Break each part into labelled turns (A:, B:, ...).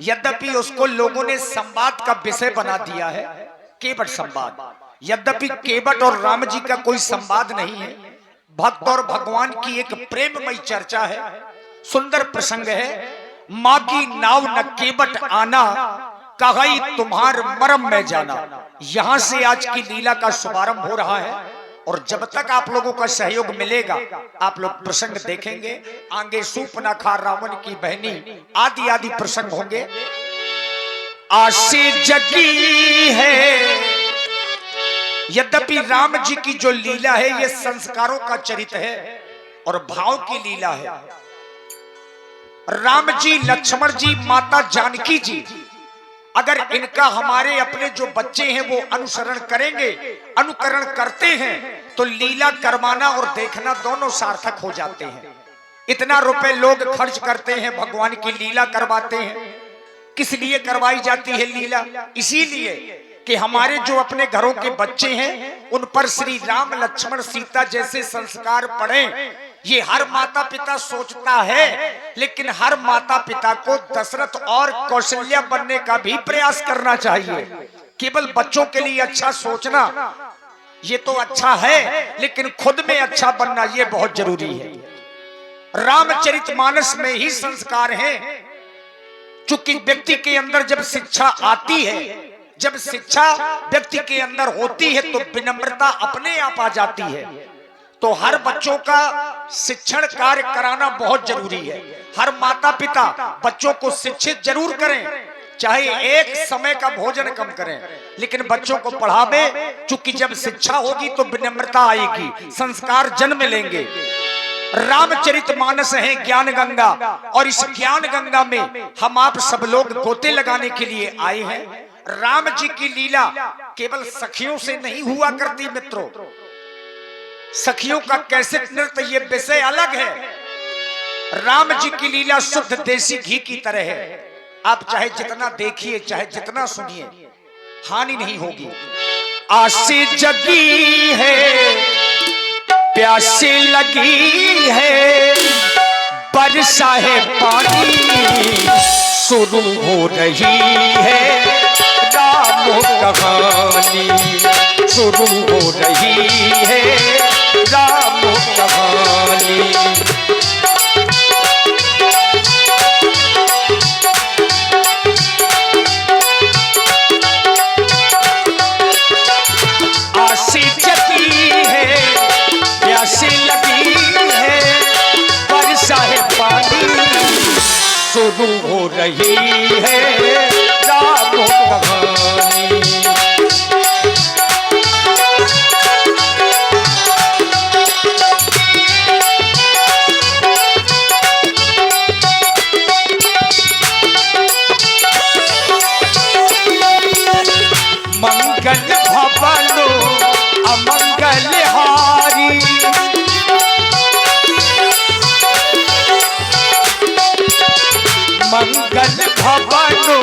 A: यद्यपि उसको लोगों ने संवाद का विषय बना दिया है, केवट संवाद। यद्यपि केवट और राम जी का कोई संवाद नहीं है, भक्त और भगवान की एक प्रेममयी चर्चा है, सुंदर प्रसंग है। माँ की नाव न केवट आना, कहाई तुम्हार मरम में जाना। यहां से आज की लीला का शुभारंभ हो रहा है और जब तक आप लोगों का सहयोग मिलेगा आप लोग प्रसंग देखेंगे। आगे सूपनाखा रावण की बहनी आदि आदि प्रसंग होंगे। आशी जगी है। यद्यपि राम जी की जो लीला है ये संस्कारों का चरित्र है और भाव की लीला है। राम जी, लक्ष्मण जी, माता जानकी जी, अगर इनका हमारे अपने जो बच्चे हैं वो अनुसरण करेंगे, अनुकरण करते हैं तो लीला करवाना और देखना दोनों सार्थक हो जाते हैं। इतना रुपए लोग खर्च करते हैं, भगवान की लीला करवाते हैं। किस लिए करवाई जाती है लीला? इसीलिए कि हमारे जो अपने घरों के बच्चे हैं उन पर श्री राम, लक्ष्मण, सीता जैसे संस्कार पड़े। ये हर माता पिता सोचता है, लेकिन हर माता पिता को दशरथ और कौशल्या बनने का भी प्रयास करना चाहिए। केवल बच्चों के लिए अच्छा सोचना ये तो अच्छा है, लेकिन खुद में अच्छा बनना ये बहुत जरूरी है। रामचरितमानस में ही संस्कार है। चूंकि व्यक्ति के अंदर जब शिक्षा आती है, जब शिक्षा व्यक्ति के अंदर होती है तो विनम्रता अपने आप आ जाती है। तो हर बच्चों का शिक्षण कार्य कराना बहुत जरूरी है। हर माता पिता बच्चों को शिक्षित जरूर करें, चाहे एक समय का भोजन कम करें, लेकिन बच्चों को पढ़ावे। चूंकि जब शिक्षा होगी तो विनम्रता आएगी, संस्कार जन्म लेंगे। रामचरितमानस है ज्ञान गंगा और इस ज्ञान गंगा में हम आप सब लोग गोते लगाने के लिए आए हैं। राम जी की लीला केवल सखियों से नहीं हुआ करती मित्रों। सखियों का कैसे नृत्य ये विषय अलग है। राम जी की लीला शुद्ध देसी घी की तरह है। आप चाहे जितना देखिए, चाहे जितना सुनिए, हानि नहीं होगी। आशी जगी है, प्यासी लगी है, बरसा है पानी शुरू हो रही है। राम कहानी शुरू हो रही है, राम कहानी। आशी जगी है, प्यासी लगी है, बरसा है पानी शुरू हो रही है। राम कहानी मंगल भवनो अमंगल हारी, मंगल भवनो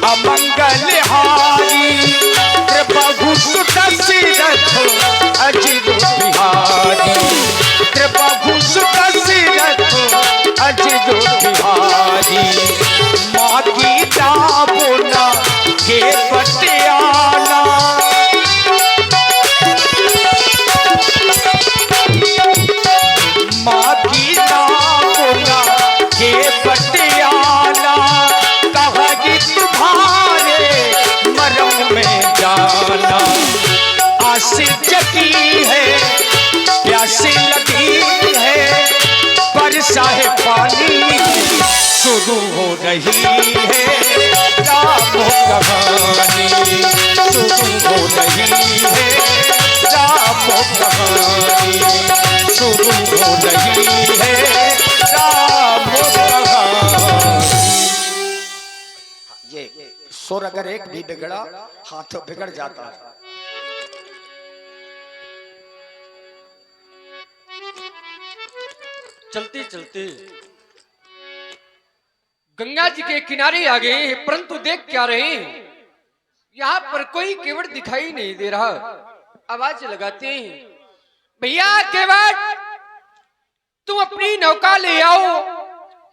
A: अमंगल हारी, प्रभु सुत सिरथ अजिर बिहारी, प्रभु सुत सिरथ अजिर बिहारी। माँ की दाबोना के पटियाला, माँ की दाबोना के पटियाला, कहागी तुम्हारे मरम में जाना। आशी जगी है, प्यासी लगी है, बरसा है पानी शुरू हो रही है। राम कहानी शुरू हो रही है, राम कहानी शुरू हो रही है, राम कहानी। ये सुर अगर एक भी बिगड़ा हाथ तो बिगड़ जाता है।
B: चलते चलते गंगा जी के किनारे आ गए हैं, परंतु देख क्या रहे हैं, यहाँ पर कोई केवट दिखाई नहीं दे रहा। आवाज लगाते हैं, भैया केवट तुम अपनी नौका ले आओ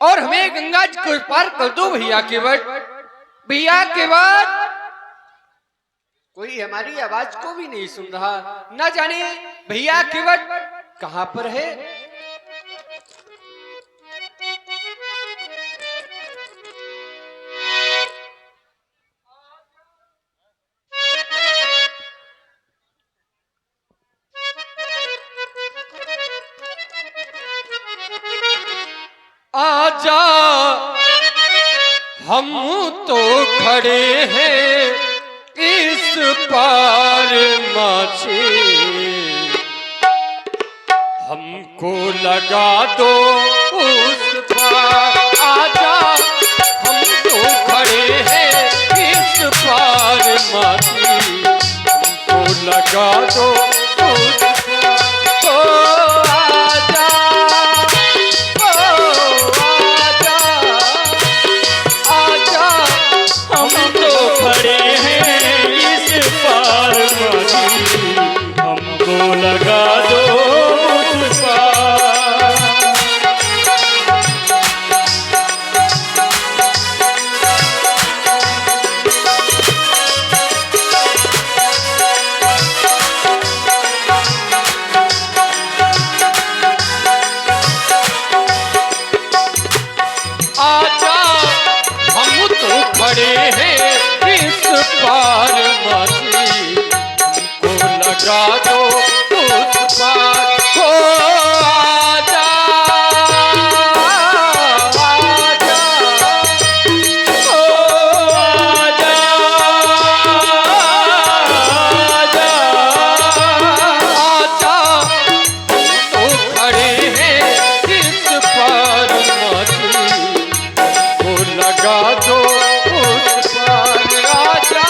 B: और हमें गंगा जी को पार कर दो। भैया केवट भैया के बाद कोई हमारी आवाज को भी नहीं सुन रहा, ना जाने भैया केवट कहां पर है। आजा हम तो खड़े हैं इस पार माछी, हमको लगा दो उस पार। आजा हम तो खड़े हैं इस पार माछी, हमको लगा दो उस पार। ओ आजा,
C: हम तो खड़े हैं इस पार माछी, हमको लगा दो उस पार।
B: आजा हम तो खड़े हैं इस पार माछी, हमको लगा दो उस पार। ओ आजा, आजा, ओ आजा, आजा, हम तो खड़े हैं इस पार माछी, हमको लगा दो उस पार। आजा,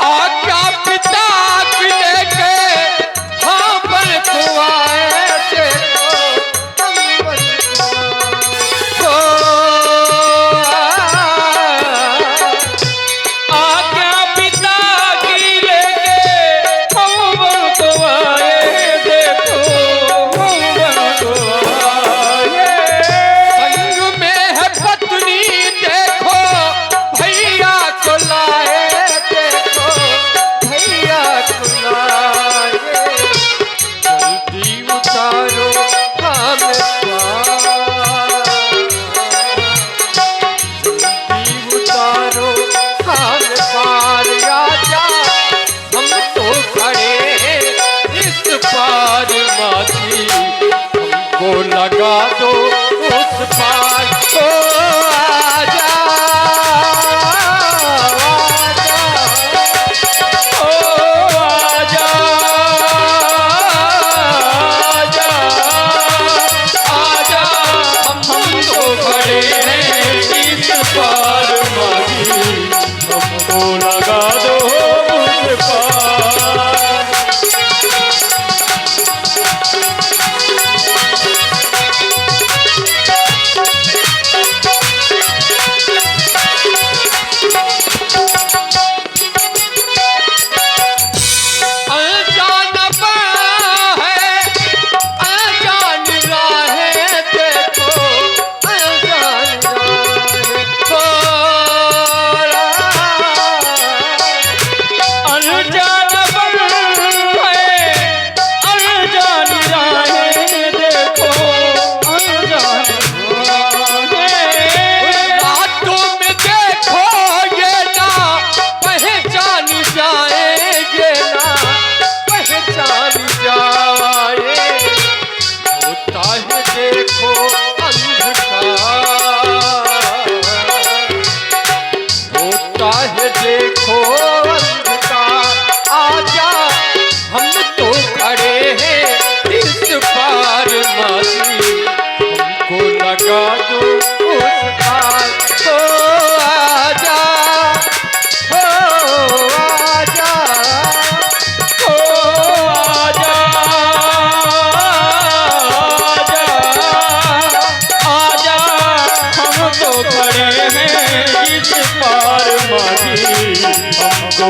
B: आज्ञा पिता की लेके हाँ पर को आए देखो, हम पर को
C: आज्ञा पिता की लेके हम तो आए देखो, हम तो आए।
B: संग में है पत्नी देखो, भैया को लाए देखो, भैया को लाए। जल्दी उतारो हम पार, जल्दी उतारो हम पार। आजा हम तो खड़े हैं इस पार माछी, हमको लगा दो उस पार। ओ आजा, आजा,
C: ओ आजा, आजा,
B: आजा, हम तो खड़े हैं
C: इस पार माछी, हमको लगा दो उस पार।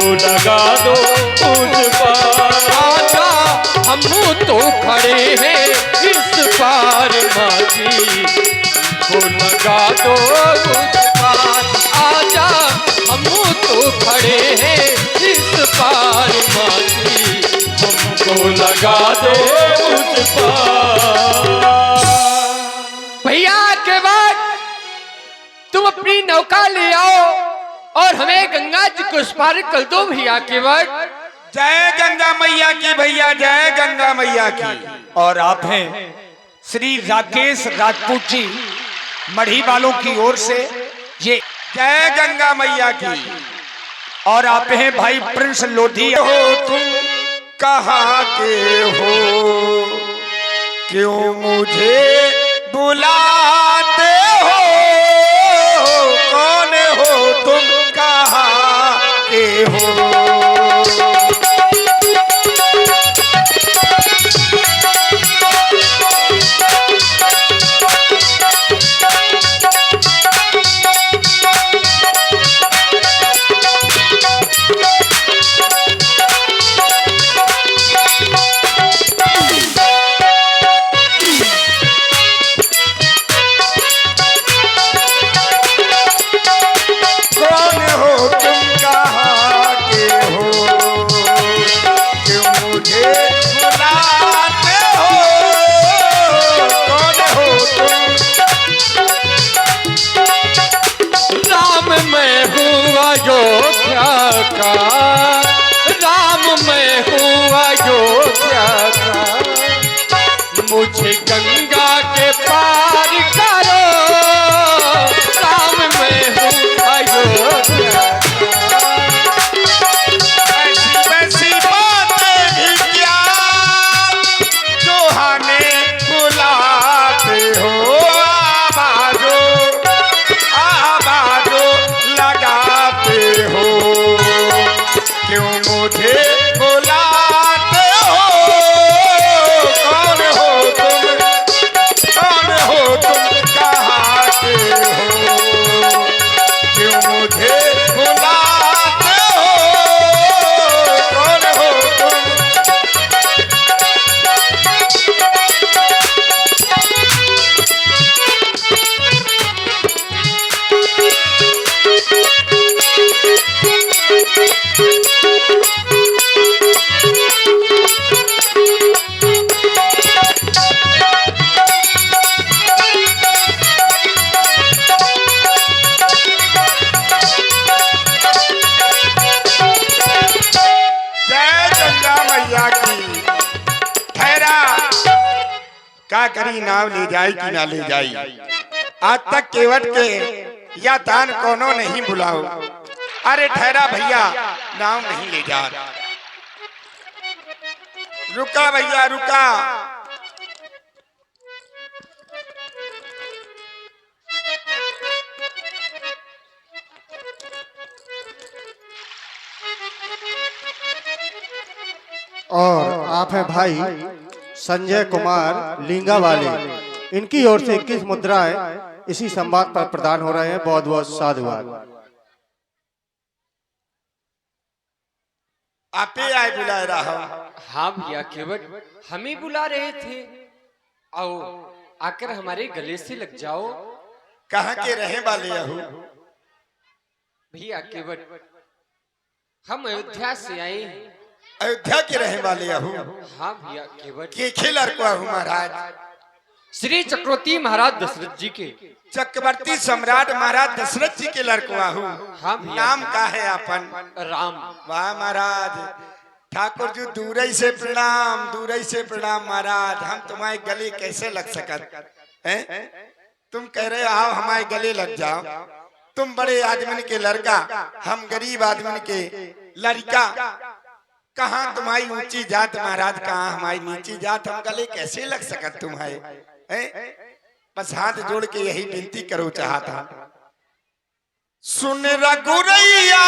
C: लगा दो उस पार।
B: आजा हम तो खड़े हैं इस पार माजी, वो लगा दो उस पार। आजा हम तो खड़े हैं इस पार माजी,
C: हमको लगा दो उस पार।
B: भैया के बाद तुम अपनी नौका ले आओ और हमें गंगा जी को उस पार कर दो भैया के बाद।
A: जय गंगा मैया की भैया, जय गंगा मैया की। और आप हैं श्री राकेश राजपूत जी मढ़ी वालों की ओर से, ये जय गंगा मैया की। और आप हैं भाई प्रिंस लोधी। हो तुम कहाँ के हो, क्यों मुझे बुलाते हो, कौन हो तुम कहाँ के हो।
B: मुझे गंगा के पार करो, राम मैं हूँ अयोध्या।
A: ऐसी वैसी बातें भी क्या जो हमें बुलाते हो, आवाज़ों लगाते हो, क्यों मुझे बुलाते हो, कौन हो तुम कहाँ के हो, क्यों मुझे बुलाते हो, कौन हो तुम। क्या करी नाव ले जाई कि ना ले जाई, आज तक केवट के या तान कोनो नहीं बुलाओ। अरे ठहरा भैया, नाव नहीं ले जा। रुका भैया रुका।
D: और आप हैं भाई संजय कुमार लिंगा वाले, इनकी ओर से 21 मुद्राएं इसी संवाद पर प्रदान हो रहे हैं। बहुत बहुत साधुवाद।
A: आप ही आए बुला रहा।
B: हाँ भैया केवट, हम ही बुला रहे थे। आओ आकर हमारे गले से लग जाओ।
A: कहाँ के रहे वाले हो
B: भैया केवट? हम अयोध्या से आए हैं।
A: अयोध्या के रहने वाले हो?
B: हाँ भैया केवट।
A: के खिलर को हूँ महाराज?
B: श्री चक्रवर्ती महाराज दशरथ जी के।
A: चक्रवर्ती सम्राट महाराज दशरथ जी के लड़कुआ हूँ।
B: हाँ भैया।
A: नाम का है अपन?
B: राम।
A: वाह महाराज, ठाकुर जी दूर से प्रणाम, दूर से प्रणाम महाराज। हम तुम्हारे गले कैसे लग सकत हैं? तुम कह रहे हो आओ हमारे गले लग जाओ। तुम बड़े आदमी के लड़का, हम गरीब आदमी के लड़का। कहाँ तुम्हारी ऊंची जात महाराज, कहाँ हमारी नीची जात? हम गले कैसे लग सकत तुम्हारे? बस हाथ जोड़ के यही विनती करो चाहता। सुन रघुरैया